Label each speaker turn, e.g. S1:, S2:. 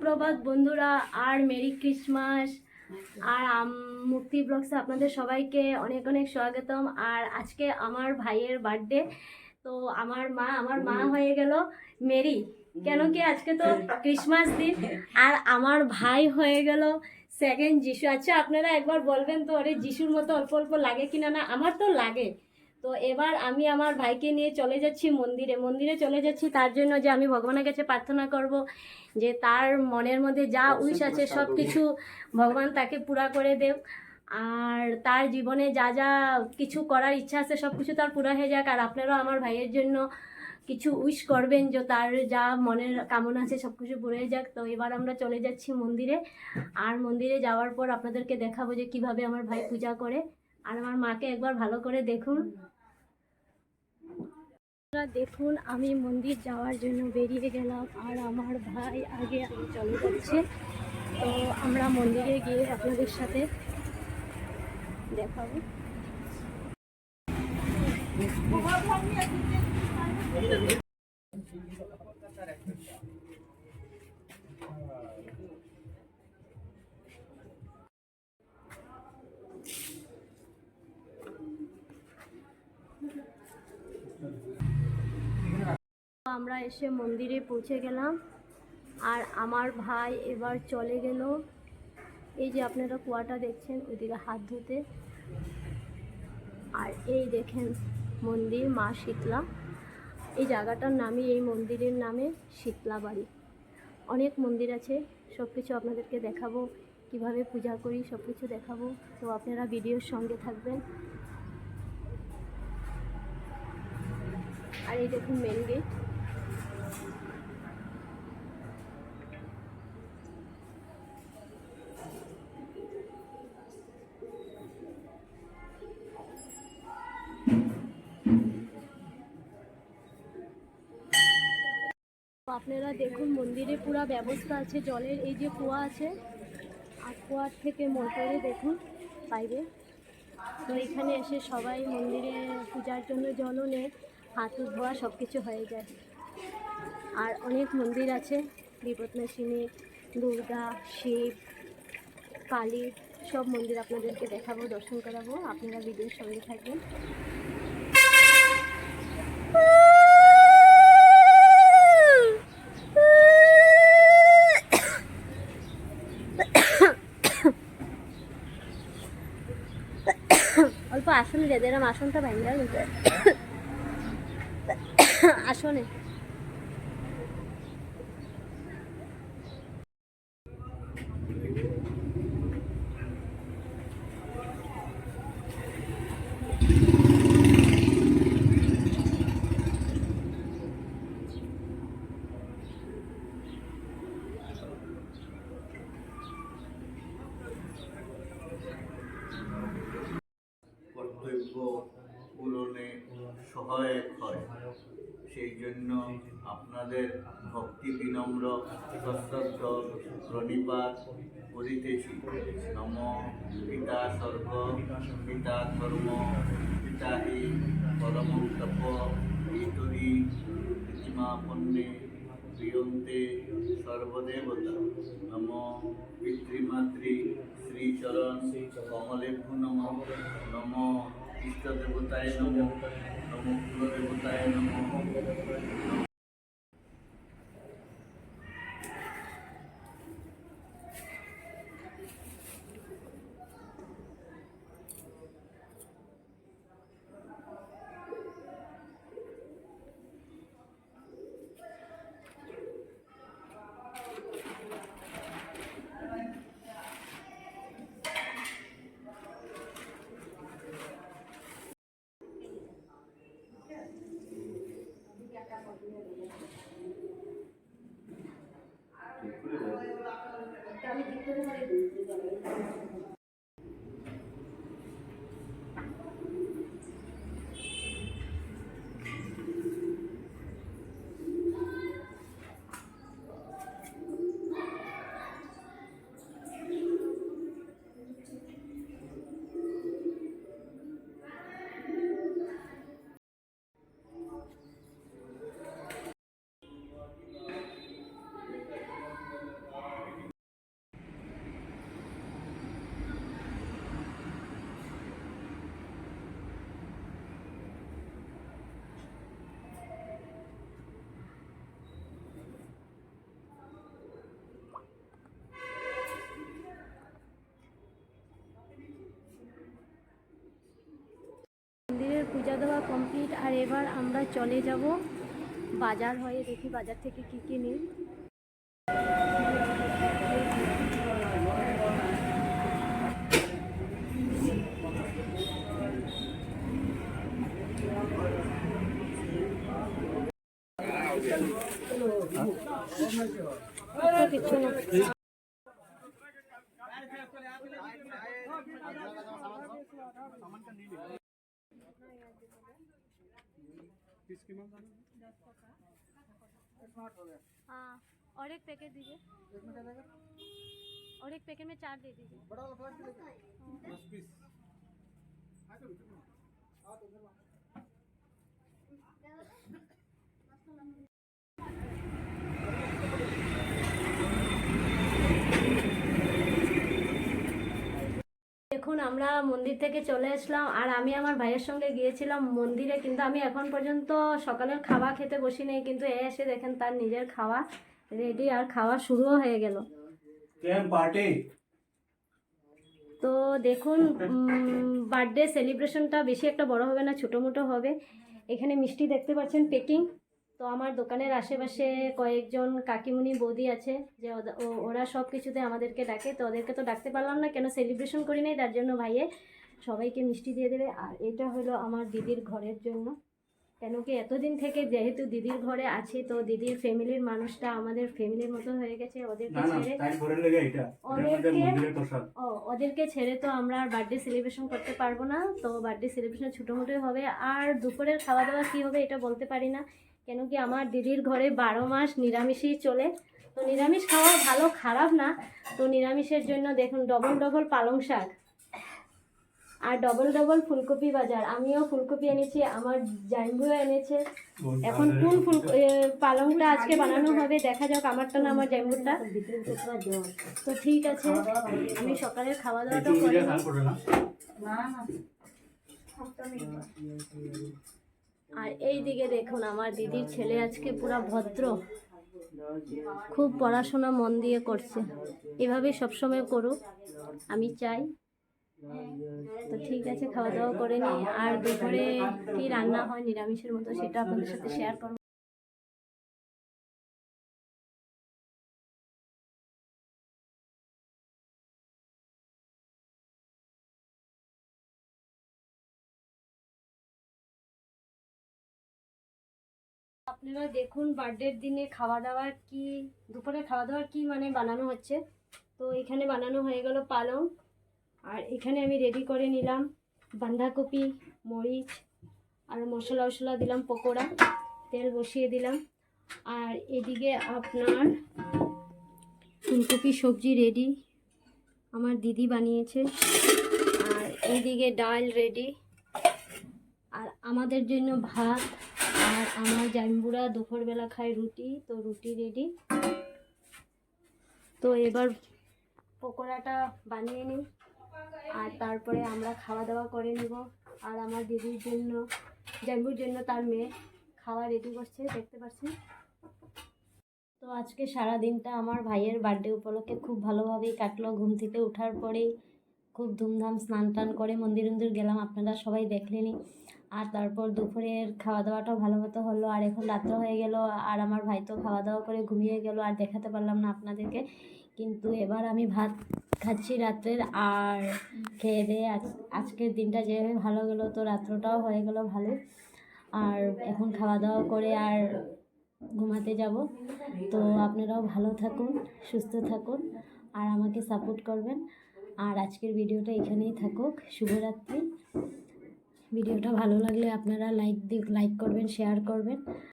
S1: সুপ্রভাত বন্ধুরা, আর merry Christmas. আর মুক্তি ব্লগসে আপনাদের সবাইকে অনেক অনেক স্বাগতম। আর আজকে আমার ভাইয়ের বার্থডে, তো আমার মা হয়ে গেল মেরি, কেন কি আজকে তো ক্রিসমাস দিন। আর আমার ভাই হয়ে গেল সেকেন্ড যিশু। আচ্ছা আপনারা একবার বলবেন তো, আরে যিশুর মতো অল্প অল্প লাগে কিনা? না, আমার তো লাগে। তো এবার আমি আমার ভাইকে নিয়ে চলে যাচ্ছি মন্দিরে চলে যাচ্ছি, তার জন্য যে আমি ভগবানের কাছে প্রার্থনা করব যে তার মনের মধ্যে যা উইশ আছে সব কিছু ভগবান তাকে পুরা করে দেব। আর তার জীবনে যা যা কিছু করার ইচ্ছা আছে সব কিছু তার পুরা হয়ে যাক। আর আপনারাও আমার ভাইয়ের জন্য কিছু উইশ করবেন যে তার যা মনের কামনা আছে সব কিছু পুরে যাক। তো এবার আমরা চলে যাচ্ছি মন্দিরে, আর মন্দিরে যাওয়ার পর আপনাদেরকে দেখাবো যে কিভাবে আমার ভাই পূজা করে। আর আমার মাকে একবার ভালো করে দেখুন। দেখুন, আমি মন্দির যাওয়ার জন্য বেরিয়ে গেলাম, আর আমার ভাই আগে চলে যাচ্ছে। তো আমরা মন্দিরে গিয়ে আপনাদের সাথে দেখাবো। আমরা এসে মন্দিরে পৌঁছে গেলাম, আর আমার ভাই এবার চলে গেল। এই যে আপনারা কুয়াটা দেখছেন, ওইদিকে হাত ধুতে। আর এই দেখেন মন্দির মা শীতলা, এই জায়গাটার নামই, এই মন্দিরের নামে শীতলা বাড়ি। অনেক মন্দির আছে, সব কিছু আপনাদেরকে দেখাবো, কিভাবে পূজা করি সব কিছু দেখাবো। তো আপনারা ভিডিওর সঙ্গে থাকবেন। আর এই দেখুন মেন গেট। আপনারা দেখুন মন্দিরে পুরো ব্যবস্থা আছে জলের, এই যে কুয়া আছে, আর কুয়ার থেকে মোটরে দেখুন বাইরে। তো এখানে এসে সবাই মন্দিরে পূজার জন্য জলও নেয়, হাত ধোয়া সব কিছু হয়ে যায়। আর অনেক মন্দির আছে, বিপদনাশিনী, দুর্গা, শিব, কালী, সব মন্দির আপনাদেরকে দেখাবো, দর্শন করাবো। আপনারা ভিডিওর সঙ্গে থাকবেন। অল্প আসনে রে, এরম আসনটা ভাঙা কিন্তু আসনে।
S2: কর্তব্য পূরণে সহায়ক হয়, সেই জন্য আপনাদের ভক্তি বিনম্র সশ্রদ্ধ প্রণিপাত করিতেছি। নম পিতা স্বর্গ, পিতা ধর্ম, পিতা হি পরমং তপ, ইতরি প্রতিমাপন্নে প্রিয়ন্তে সর্বদেবতা। নম পিতৃমাতৃ শ্রীচরণ কমলেভ্যো নম। নম ইষ্টদেবতায় নম। নম কুলদেবতায় নম।
S1: আর এবার আমরা চলে যাব বাজার হয়ে, দেখি বাজার থেকে কী কী নিই। কিছু না, हाँ, और एक पैकेट दीजिए, और एक पैकेट में 4 दे दीजिए। দেখুন আমরা মন্দির থেকে চলে আসলাম, আর আমি আমার ভাইয়ের সঙ্গে গিয়েছিলাম মন্দিরে, কিন্তু আমি এখন পর্যন্ত সকালের খাওয়া খেতে বসি নাই, কিন্তু এসে দেখেন তার নিজের খাওয়া রেডি আর খাওয়া শুরুও হয়ে গেল। তো দেখুন বার্থডে সেলিব্রেশনটা বেশি একটা বড় হবে না, ছোটো মোটো হবে। এখানে মিষ্টি দেখতে পাচ্ছেন প্যাকিং। তো আমার দোকানের আশেপাশে কয়েকজন কাকিমুনি বৌদি আছে, যে ওরা সব কিছুতে আমাদেরকে ডাকে, তো ওদেরকে তো ডাকতে পারলাম না, কেন সেলিব্রেশন করি নাই, তার জন্য ভাইয়ে সবাইকে মিষ্টি দিয়ে দেবে। আর এটা হলো আমার দিদির ঘরের জন্য, কেন কি এতদিন থেকে যেহেতু দিদির ঘরে আছি, তো দিদির ফ্যামিলির মানুষটা আমাদের ফ্যামিলির মতো হয়ে গেছে। ওদেরকে ছেড়ে তো আমরা আর বার্থডে সেলিব্রেশন করতে পারবো না। তো বার্থডে সেলিব্রেশন ছোটো মোটোই হবে। আর দুপুরের খাওয়া দাওয়া কী হবে এটা বলতে পারি না, কেন কি আমার দিদির ঘরে 12 মাস নিরামিষই চলে। তো নিরামিষ খাওয়া ভালো, খারাপ না। তো নিরামিষের জন্য দেখুন ডবল ডবল পালং শাক আর ডবল ডবল ফুলকপি বাজার। আমিও ফুলকপি এনেছি, আমার জাইম্বুও এনেছে। এখন কোন পালংটা আজকে বানানো হবে দেখা যাক, আমারটা না আমার জাইম্বুরটা। তো ঠিক আছে, আমি সকালের খাওয়া দাওয়াটা করে আর এই দিকে দেখুন আমার দিদির ছেলে আজকে পুরা ভদ্র, খুব পড়াশোনা মন দিয়ে করছে। এভাবেই সবসময় করুক আমি চাই। তো ঠিক আছে, খাওয়া দাওয়া করে নিই। আর দুপুরে কি রান্না হয় নিরামিষের মতো সেটা আপনাদের সাথে শেয়ার করব। আপনারা দেখুন বার্থডের দিনে খাওয়া দাওয়ার কি, দুপুরে খাওয়া দাওয়ার কি মানে বানানো হচ্ছে। তো এখানে বানানো হয়ে গেল পালং, আর এখানে আমি রেডি করে নিলাম বাঁধাকপি, মরিচ আর মশলা দিলাম, পকোড়া, তেল বসিয়ে দিলাম। আর এদিকে আপনার ফুলকপি সবজি রেডি, আমার দিদি বানিয়েছে। আর এইদিকে ডাল রেডি, আর আমাদের জন্য ভাত। আর আমার জাইম্বুরা দুপুরবেলা খায় রুটি, তো রুটি রেডি। তো এবার পকোড়াটা বানিয়ে নিই, আর তারপরে আমরা খাওয়া দাওয়া করে নিব। আর আমার দিদির জন্য, জাইম্বুর জন্য তার মেয়ে খাওয়া রেডি করছে, দেখতে পাচ্ছেন। তো আজকে সারা দিনটা আমার ভাইয়ের বার্থডে উপলক্ষে খুব ভালোভাবেই কাটলো। ঘুম থেকে ওঠার পরেই খুব ধুমধাম স্নান টান করে মন্দির গেলাম, আপনারা সবাই দেখলেনই। আর তারপর দুপুরের খাওয়া দাওয়াটাও ভালো মতো হলো। আর এখন রাত্র হয়ে গেল, আর আমার ভাই তো খাওয়া দাওয়া করে ঘুমিয়ে গেল, আর দেখাতে পারলাম না আপনাদেরকে। কিন্তু এবার আমি ভাত খাচ্ছি রাত্রের, আর খেয়ে দিয়ে আজকের দিনটা যেভাবে ভালো গেল, তো রাত্রটাও হয়ে গেল ভালো। আর এখন খাওয়া দাওয়া করে আর ঘুমাতে যাব। তো আপনারাও ভালো থাকুন, সুস্থ থাকুন, আর আমাকে সাপোর্ট করবেন। আর আজকের ভিডিওটা এখানেই থাকুক। শুভরাত্রি। ভিডিওটা ভালো লাগলে আপনারা লাইক করবেন, শেয়ার করবেন।